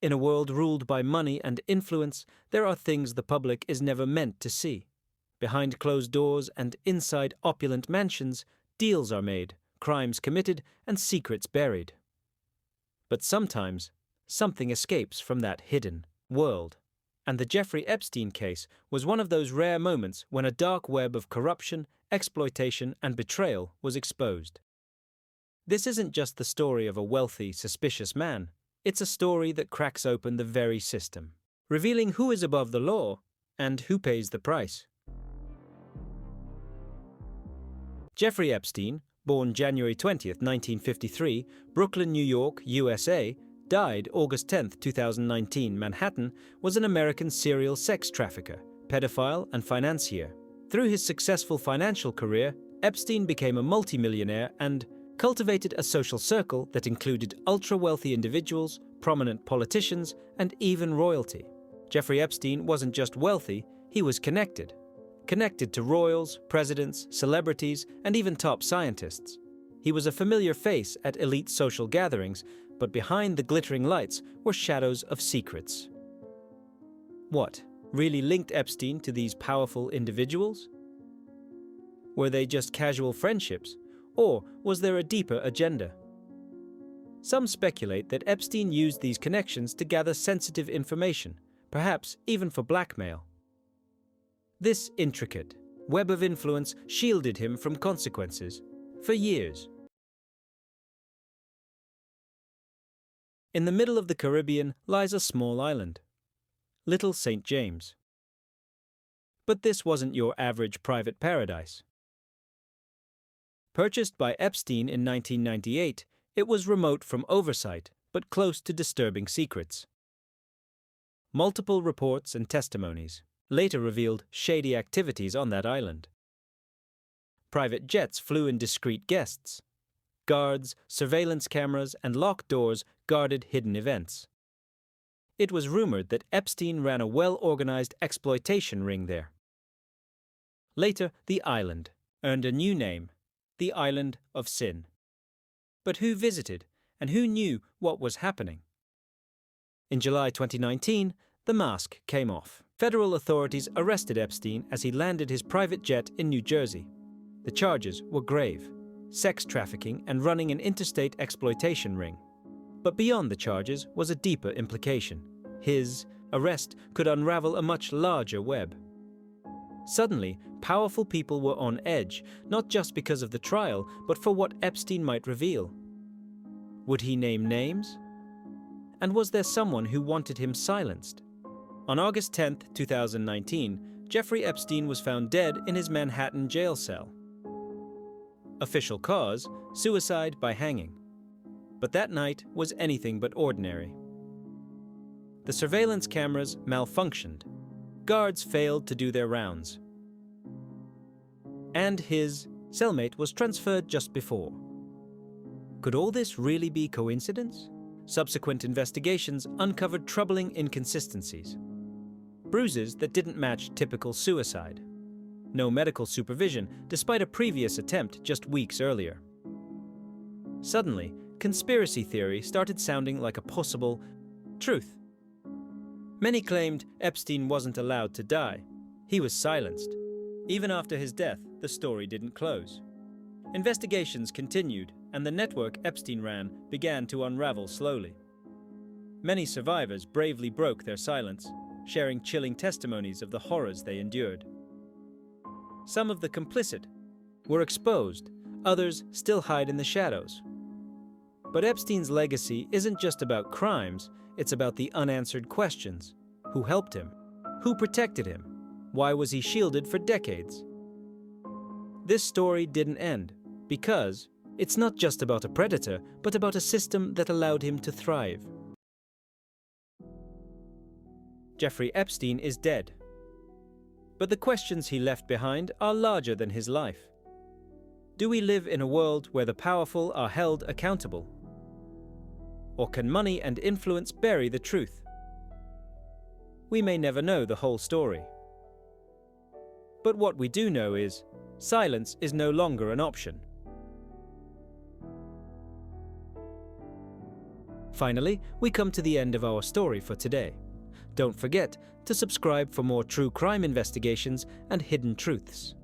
In a world ruled by money and influence, there are things the public is never meant to see. Behind closed doors and inside opulent mansions, deals are made, crimes committed, and secrets buried. But sometimes, something escapes from that hidden world. And the Jeffrey Epstein case was one of those rare moments when a dark web of corruption, exploitation, and betrayal was exposed. This isn't just the story of a wealthy, suspicious man. It's a story that cracks open the very system, revealing who is above the law and who pays the price. Jeffrey Epstein, born January 20, 1953, Brooklyn, New York, USA, died August 10, 2019, Manhattan, was an American serial sex trafficker, pedophile, and financier. Through his successful financial career, Epstein became a multimillionaire and cultivated a social circle that included ultra-wealthy individuals, prominent politicians, and even royalty. Jeffrey Epstein wasn't just wealthy, he was connected. Connected to royals, presidents, celebrities, and even top scientists. He was a familiar face at elite social gatherings, but behind the glittering lights were shadows of secrets. What really linked Epstein to these powerful individuals? Were they just casual friendships, or was there a deeper agenda? Some speculate that Epstein used these connections to gather sensitive information, perhaps even for blackmail. This intricate web of influence shielded him from consequences for years. In the middle of the Caribbean lies a small island, Little St. James. But this wasn't your average private paradise. Purchased by Epstein in 1998, it was remote from oversight, but close to disturbing secrets. Multiple reports and testimonies later revealed shady activities on that island. Private jets flew in discreet guests. Guards, surveillance cameras, and locked doors guarded hidden events. It was rumored that Epstein ran a well-organized exploitation ring there. Later, the island earned a new name, the Island of Sin. But who visited, and who knew what was happening? In July 2019, the mask came off. Federal authorities arrested Epstein as he landed his private jet in New Jersey. The charges were grave: sex trafficking and running an interstate exploitation ring. But beyond the charges was a deeper implication. His arrest could unravel a much larger web. Suddenly, powerful people were on edge, not just because of the trial, but for what Epstein might reveal. Would he name names? And was there someone who wanted him silenced? On August 10, 2019, Jeffrey Epstein was found dead in his Manhattan jail cell. Official cause: suicide by hanging. But that night was anything but ordinary. The surveillance cameras malfunctioned. Guards failed to do their rounds. And his cellmate was transferred just before. Could all this really be coincidence? Subsequent investigations uncovered troubling inconsistencies. Bruises that didn't match typical suicide. No medical supervision, despite a previous attempt just weeks earlier. Suddenly, conspiracy theory started sounding like a possible truth. Many claimed Epstein wasn't allowed to die. He was silenced. Even after his death, the story didn't close. Investigations continued, and the network Epstein ran began to unravel slowly. Many survivors bravely broke their silence, sharing chilling testimonies of the horrors they endured. Some of the complicit were exposed, others still hide in the shadows. But Epstein's legacy isn't just about crimes, it's about the unanswered questions. Who helped him? Who protected him? Why was he shielded for decades? This story didn't end, because it's not just about a predator, but about a system that allowed him to thrive. Jeffrey Epstein is dead. But the questions he left behind are larger than his life. Do we live in a world where the powerful are held accountable? Or can money and influence bury the truth? We may never know the whole story. But what we do know is, silence is no longer an option. Finally, we come to the end of our story for today. Don't forget to subscribe for more true crime investigations and hidden truths.